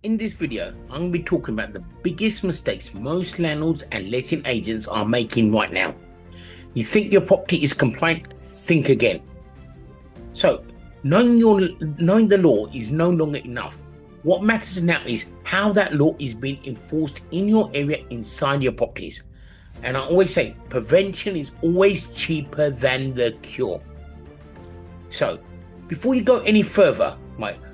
In this video, I'm going to be talking about the biggest mistakes most landlords and letting agents are making right now. You think your property is compliant? Think again. So, knowing the law is no longer enough. What matters now is how that law is being enforced in your area inside your properties. And I always say prevention is always cheaper than the cure. So, before you go any further,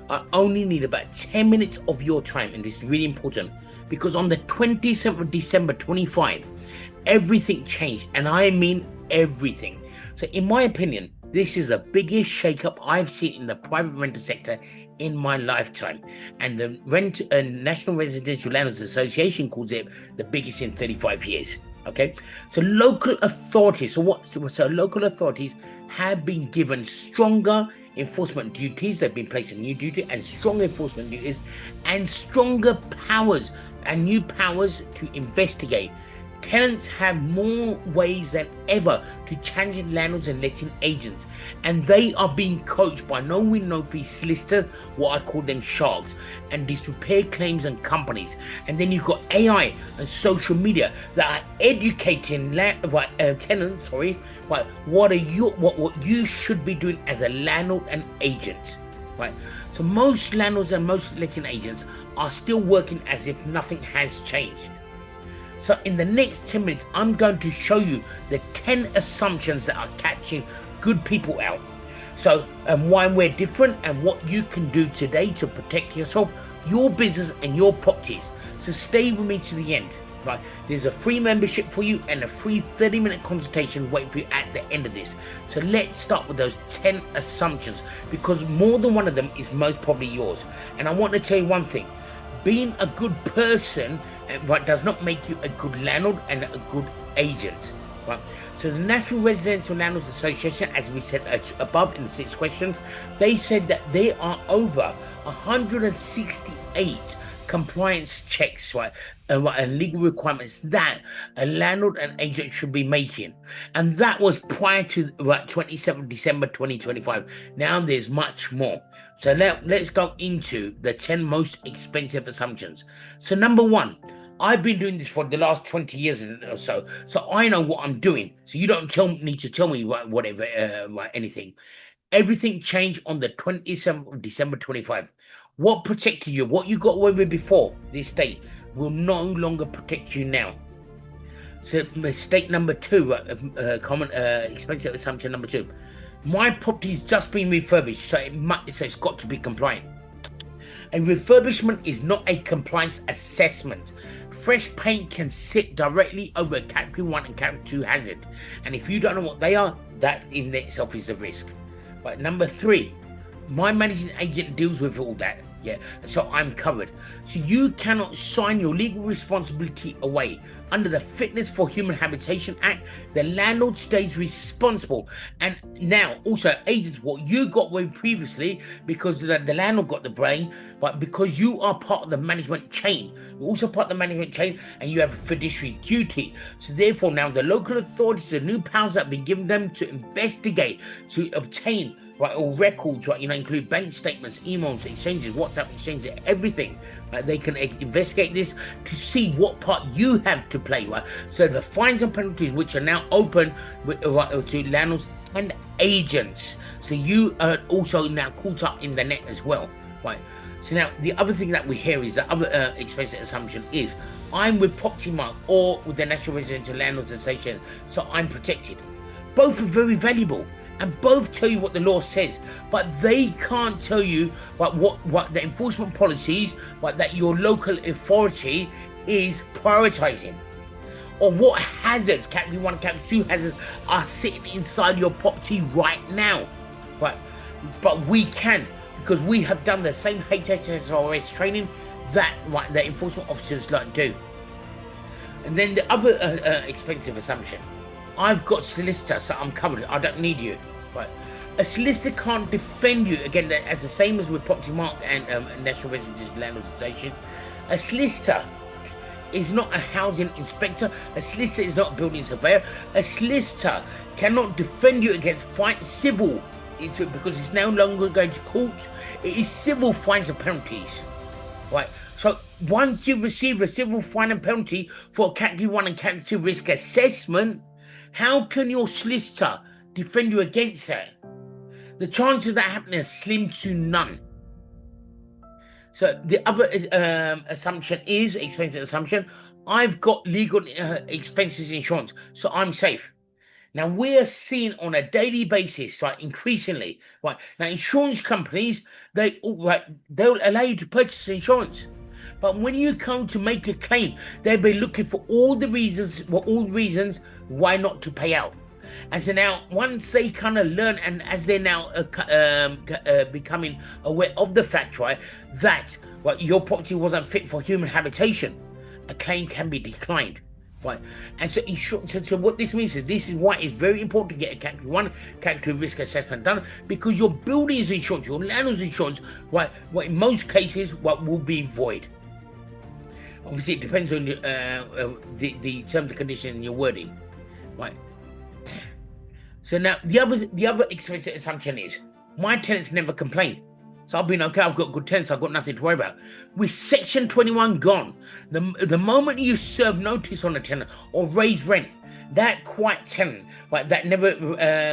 I only need about 10 minutes of your time, and this is really important because on the 27th of December 25, everything changed, and I mean everything. So, in my opinion, this is the biggest shakeup I've seen in the private rental sector in my lifetime, and the National Residential Landlords Association calls it the biggest in 35 years. Okay, so local authorities. So local authorities have been given stronger enforcement duties. They've been placed in new duty and strong enforcement duties, and stronger powers and new powers to investigate. Tenants have more ways than ever to challenge landlords and letting agents, and they are being coached by no win no fee solicitors, what I call them sharks, and disrepair claims and companies. And then you've got AI and social media that are educating tenants. What you should be doing as a landlord and agent, right? So most landlords and most letting agents are still working as if nothing has changed. So in the next 10 minutes, I'm going to show you the 10 assumptions that are catching good people out. So, why we're different and what you can do today to protect yourself, your business and your properties. So stay with me to the end. Right, there's a free membership for you and a free 30-minute consultation waiting for you at the end of this. So let's start with those 10 assumptions, because more than one of them is most probably yours. And I want to tell you one thing. Being a good person does not make you a good landlord and a good agent. Right? So the National Residential Landlords Association, as we said above in the 6 questions, they said that there are over 168 compliance checks, and legal requirements that a landlord and agent should be making, and that was prior to 27th December 2025. Now there's much more. So let's go into the 10 most expensive assumptions. So number 1, I've been doing this for the last 20 years or so I know what I'm doing. So you don't need to tell me whatever anything. Everything changed on the 27th of December 25. What protected you, what you got away with before this date, will no longer protect you now. So mistake number 2, common expensive assumption number 2. My property's just been refurbished, so it's got to be compliant. A refurbishment is not a compliance assessment. Fresh paint can sit directly over a category 1 and category 2 hazard, and if you don't know what they are, that in itself is a risk. But number 3, my managing agent deals with all that. Yeah, so I'm covered. So you cannot sign your legal responsibility away. Under the Fitness for Human Habitation Act, the landlord stays responsible. And now also agents, what you got with previously, because the landlord got the blame, but because you are part of the management chain, you're also part of the management chain, and you have a fiduciary duty. So therefore now the local authorities, the new powers that have been given them to investigate, to obtain all records, include bank statements, emails, exchanges, WhatsApp exchanges, everything. They can investigate this to see what part you have to play. So the fines and penalties, which are now open to landlords and agents. So you are also now caught up in the net as well. Right. So now the other thing that we hear is the other expensive assumption is I'm with Propertymark or with the National Residential Landlords Association, so I'm protected. Both are very valuable, and both tell you what the law says, but they can't tell you what the enforcement policies that your local authority is prioritizing, or what hazards, category 1, category 2 hazards, are sitting inside your property right now. Right? But we can, because we have done the same HHSRS training that the enforcement officers do. And then the other expensive assumption, I've got solicitor, so I'm covered. I don't need you. Right? A solicitor can't defend you. Again, as the same as with Propertymark and National Residential Landlords Association. A solicitor is not a housing inspector. A solicitor is not a building surveyor. A solicitor cannot defend you against civil, because it's no longer going to court. It is civil fines and penalties. right? So once you receive a civil fine and penalty for a Category 1 and Category 2 risk assessment, how can your solicitor defend you against that? The chances of that happening are slim to none. So the other assumption is, expensive assumption, I've got legal expenses insurance, so I'm safe. Now we're seeing on a daily basis, right, increasingly, right. Now insurance companies, they'll allow you to purchase insurance, but when you come to make a claim, they'll be looking for all reasons why not to pay out. And so now, once they kind of learn, and as they're now becoming aware of the fact, right, that your property wasn't fit for human habitation, a claim can be declined. Right, and so insurance. So what this means is this is why it's very important to get a Category 1, Category 2 risk assessment done, because your building's insurance, your landlord's insurance, right, in most cases, will be void. Obviously, it depends on the terms and conditions in your wording, right. So now the other expensive assumption is my tenants never complain. So I've been okay, I've got good tenants, I've got nothing to worry about. With Section 21 gone, the moment you serve notice on a tenant or raise rent, that quiet tenant, right, that never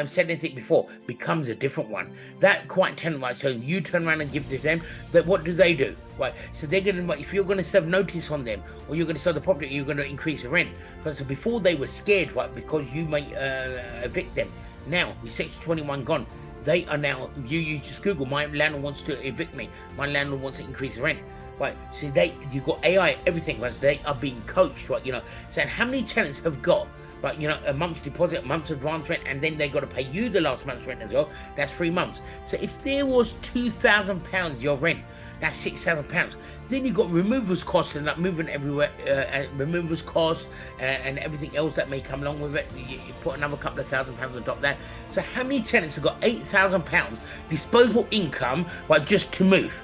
said anything before, becomes a different one. That quiet tenant, right, so you turn around and give to them, that what do? Right, so they're going to, if you're going to serve notice on them, or you're going to sell the property, you're going to increase the rent. So before they were scared, right, because you may evict them. Now, with Section 21 gone, they are now, you just Google, my landlord wants to evict me, my landlord wants to increase the rent, right? So you've got AI, everything, right? So they are being coached, right? Saying how many tenants have got, right, a month's deposit, a month's advance rent, and then they got to pay you the last month's rent as well. That's 3 months. So if there was £2,000 your rent, that's £6,000. Then you've got removals costs and moving everywhere, removals costs and everything else that may come along with it. You put another couple of £1,000 on top of that. So how many tenants have got £8,000 disposable income, right, just to move?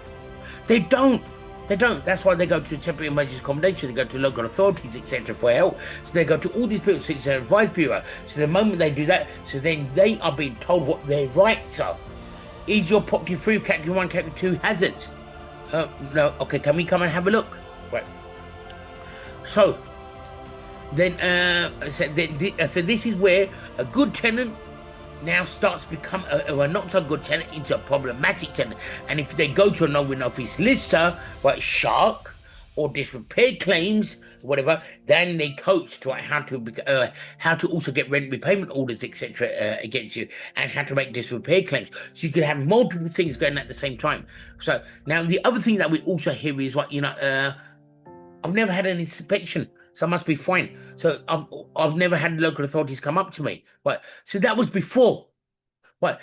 They don't. That's why they go to temporary emergency accommodation, they go to local authorities, etc. for help. So they go to all these people, so it's an advice bureau. So the moment they do that, so then they are being told what their rights are. Is your property free of Category 1, Category 2 hazards? No, okay, can we come and have a look? Right. So then, so this is where a good tenant now starts to become a not so good tenant into a problematic tenant. And if they go to a no-win-office solicitor, right, shark, or disrepair claims, whatever, then they coach to how to also get rent repayment orders, etc. Against you, and how to make disrepair claims. So you could have multiple things going at the same time. So now the other thing that we also hear is what I've never had an inspection, so I must be fine. So I've never had local authorities come up to me. Right. So that was before. Right.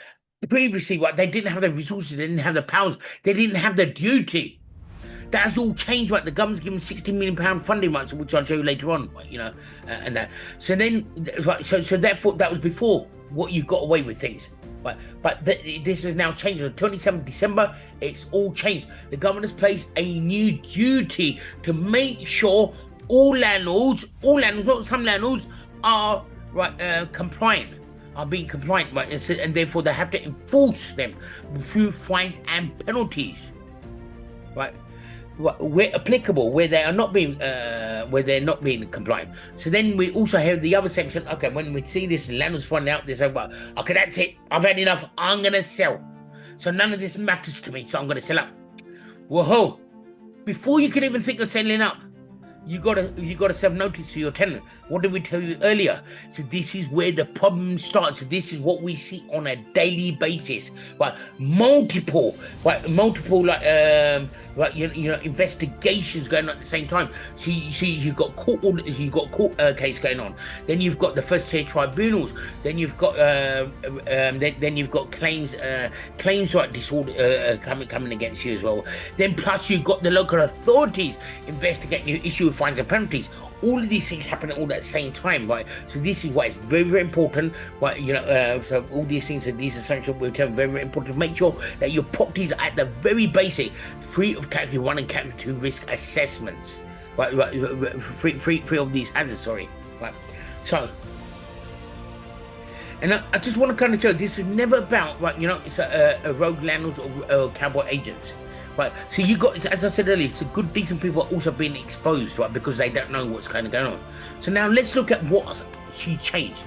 Previously, right, they didn't have the resources, they didn't have the powers, they didn't have the duty. That's all changed, right? The government's given £60 million funding, right, which I'll show you later on, right, and that. So then, right, so therefore, that was before what you got away with things, right? But this has now changed. On 27th December, it's all changed. The government has placed a new duty to make sure all landlords, not some landlords, are compliant, are being compliant, right? And therefore, they have to enforce them through fines and penalties, right? Where applicable, where they are not being compliant. So then we also have the other section. Okay, when we see this, landlords find out, they say, well, okay, that's it, I've had enough, I'm gonna sell. So none of this matters to me, so I'm gonna sell up. Whoa, before you can even think of selling up, you gotta serve notice to your tenant. What did we tell you earlier? So this is where the problem starts. So this is what we see on a daily basis. Right, multiple investigations going on at the same time. So you've got court orders, you've got court case going on. Then you've got the first tier tribunals. Then you've got then you've got claims right disorder coming against you as well. Then plus you've got the local authorities investigating you, issue with fines and penalties. All of these things happen all at the same time, right? So this is why it's very, very important, right? So all these things and these essential we're very, very important to make sure that your properties are at the very basic, free of Category 1 and Category 2 risk assessments, right? Free of these hazards, sorry, right? So, and I just want to kind of show this is never about, right? It's a rogue landlords or cowboy agents. right? So you got, as I said earlier, so good, decent people are also being exposed, right? Because they don't know what's kind of going on. So now let's look at what's actually changed.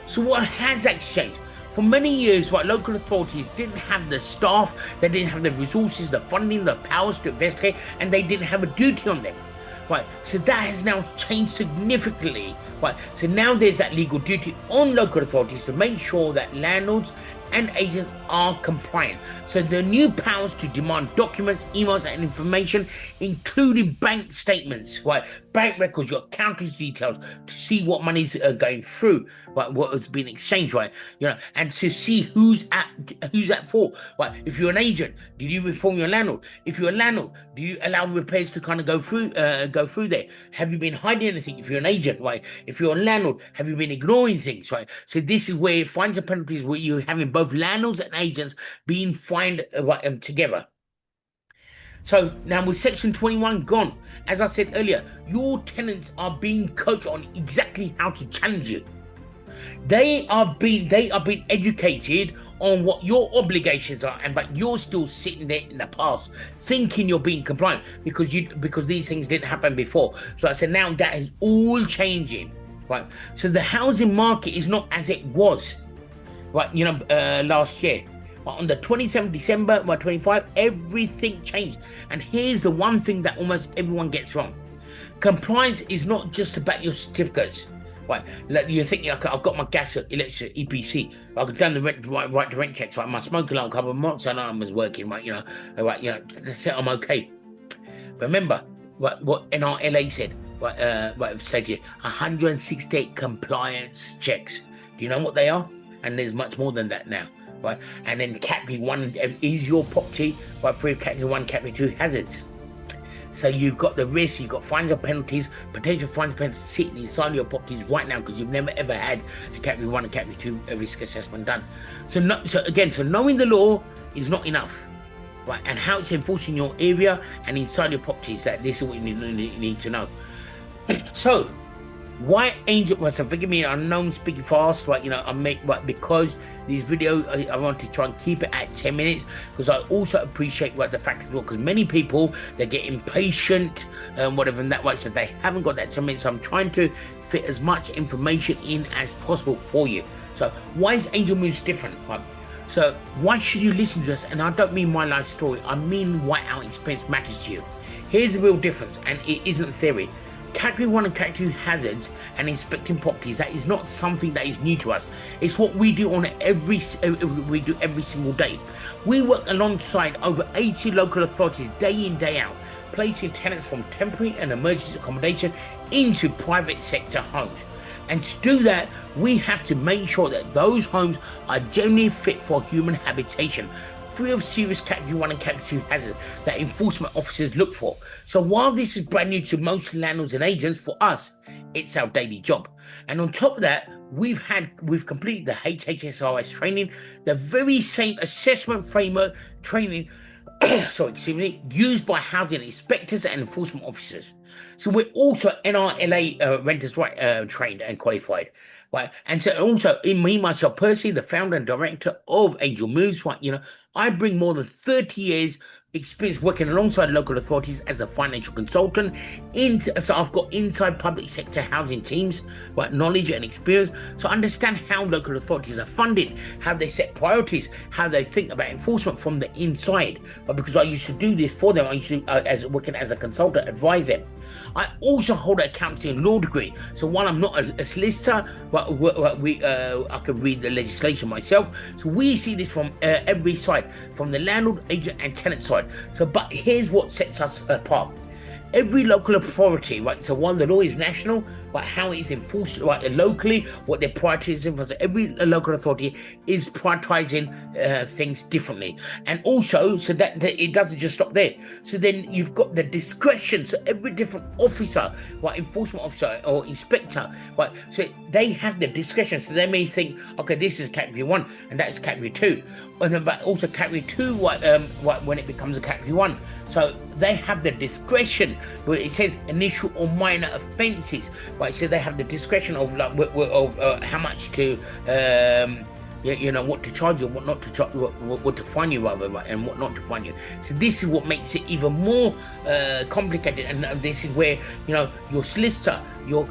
So what has actually changed? For many years, right, local authorities didn't have the staff, they didn't have the resources, the funding, the powers to investigate, and they didn't have a duty on them. Right, so that has now changed significantly. Right, so now there's that legal duty on local authorities to make sure that landlords and agents are compliant. So the new powers to demand documents, emails, and information, including bank statements, right, bank records, your accountant's details, to see what money's going through, right, what has been exchanged, right, and to see who's at fault. Right, if you're an agent, did you inform your landlord? If you're a landlord, do you allow repairs to kind of go through there? Have you been hiding anything? If you're an agent, right? If you're a landlord, have you been ignoring things, right? So this is where fines and penalties, where you're having both landlords and agents being fined together. So now with Section 21 gone, as I said earlier, your tenants are being coached on exactly how to challenge you. They are being educated on what your obligations are, but you're still sitting there in the past thinking you're being compliant because these things didn't happen before. So I said now that is all changing, right? So the housing market is not as it was, right? Last year. On the 27th December 25, everything changed. And here's the one thing that almost everyone gets wrong. Compliance is not just about your certificates. Right, you're thinking, okay, I've got my gas, electric, EPC. I've done the right to rent checks. Right, my smoke alarm, carbon monoxide alarm was working. Right, that's it, I'm okay. Remember, what NRLA said. I've said here, 168 compliance checks. Do you know what they are? And there's much more than that now. Right, and then Category 1 is your property, right, free of Category 1, Category 2 hazards. So you've got the risk, you've got fines and penalties, potential fines and penalties sitting inside your properties right now because you've never ever had a Category 1 and Category 2 risk assessment done. So knowing the law is not enough, right? And how it's enforced in your area and inside your properties, that this is what you need to know. So why angel? Well, so forgive me, I know I'm speaking fast, right? Because these videos, I want to try and keep it at 10 minutes because I also appreciate the fact as well, because many people, they get impatient and whatever in that way, so they haven't got that 10 minutes. So I'm trying to fit as much information in as possible for you. So why is Angel Moves different? Right? So why should you listen to us? And I don't mean my life story, I mean why our experience matters to you. Here's the real difference, and it isn't theory. Category 1 and Category 2 hazards and inspecting properties, that is not something that is new to us. It's what we do every single day. We work alongside over 80 local authorities day in, day out, placing tenants from temporary and emergency accommodation into private sector homes. And to do that, we have to make sure that those homes are genuinely fit for human habitation, free of serious Category 1 and Category 2 hazards that enforcement officers look for. So while this is brand new to most landlords and agents, for us, it's our daily job. And on top of that, we've completed the HHSRS training, the very same assessment framework training used by housing inspectors and enforcement officers. So we're also NRLA renters right trained and qualified. Right, and so also in myself personally, the founder and director of Angel Moves, right, I bring more than 30 years experience working alongside local authorities as a financial consultant. So I've got inside public sector housing teams, right, knowledge and experience. So I understand how local authorities are funded, how they set priorities, how they think about enforcement from the inside. But because I used to do this for them, I used to, working as a consultant, advise them. I also hold an accounting law degree. So while I'm not a solicitor, but I can read the legislation myself. So we see this from every side, from the landlord, agent, and tenant side. So, but here's what sets us apart. Every local authority, right? So while the law is national, but how it is enforced, right, locally, what their priorities are. So every local authority is prioritizing things differently, and also so that it doesn't just stop there. So then you've got the discretion. So every different officer, right, enforcement officer or inspector, right, so they have the discretion. So they may think, okay, this is Category 1 and that's Category 2, and then but also Category 2, when it becomes a Category 1. So they have the discretion, where it says initial or minor offences, right? So they have the discretion of how much to Yeah, you know what to charge you, what not to charge, what to fine you rather, right, and what not to fine you. So this is what makes it even more complicated, and this is where your solicitor, your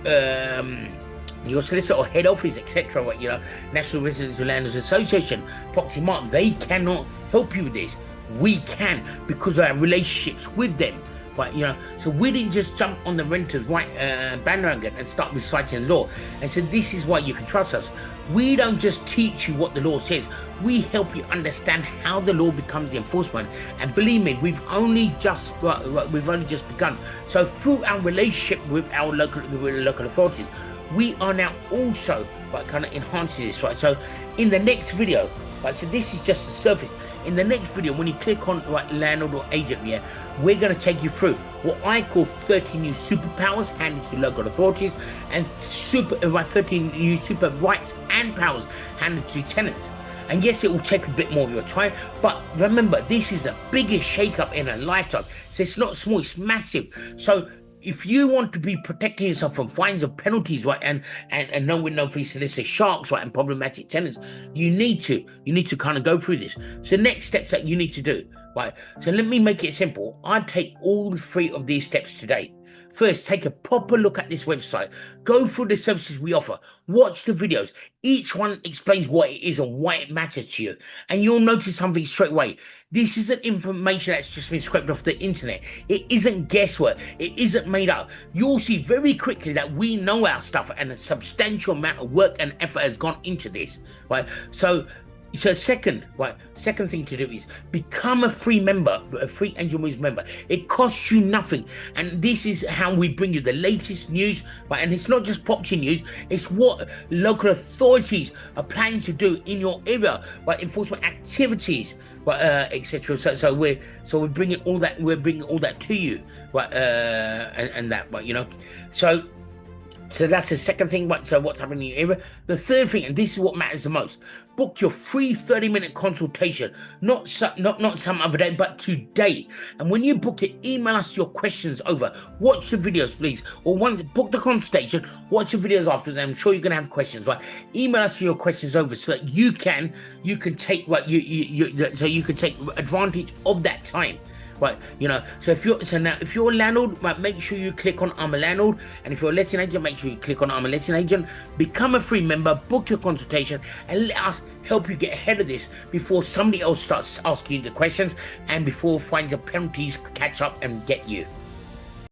solicitor or head office, etc., right, National Residential Landlords Association, Propertymark, they cannot help you with this. We can, because of our relationships with them. But so we didn't just jump on the renters right bandwagon and start reciting law and say this is why you can trust us. We don't just teach you what the law says. We help you understand how the law becomes the enforcement. And believe me, we've only just begun. So through our relationship with our local authorities, we are now also kind of enhancing this, right? So in the next video, right, so this is just the surface. In the next video, when you click on landlord or agent, we're going to take you through what I call 13 new superpowers handed to local authorities and 13 new super rights and powers handed to tenants. And yes, it will take a bit more of your time, but remember, this is the biggest shake-up in a lifetime. So it's not small, it's massive. So if you want to be protecting yourself from fines or penalties, right, and no win, no fee solicitor sharks, right, and problematic tenants, you need to kind of go through this. So next steps that you need to do, right? So let me make it simple. I'd take all 3 of these steps today. First, take a proper look at this website. Go through the services we offer. Watch the videos. Each one explains what it is and why it matters to you. And you'll notice something straight away. This isn't information that's just been scraped off the internet. It isn't guesswork. It isn't made up. You'll see very quickly that we know our stuff and a substantial amount of work and effort has gone into this, right? So second thing to do is become a free member, a free Angel Moves member. It costs you nothing, and this is how we bring you the latest news, right? And it's not just property news, it's what local authorities are planning to do in your area, right? Enforcement activities, right, etc. So we're bringing all that to you, right? And that, right, So that's the second thing, right? So what's happening in your area. The third thing, and this is what matters the most, book your free 30-minute consultation, not some other day, but today. And when you book it, email us your questions over. Watch the videos, please. Or once book the consultation, watch the videos after them. I'm sure you're gonna have questions, right? Email us your questions over so that you can take you can take advantage of that time. Right, so if you're a landlord, right, make sure you click on I'm a landlord, and if you're a letting agent, make sure you click on I'm a letting agent. Become a free member, book your consultation, and let us help you get ahead of this before somebody else starts asking you the questions and before fines and penalties catch up and get you.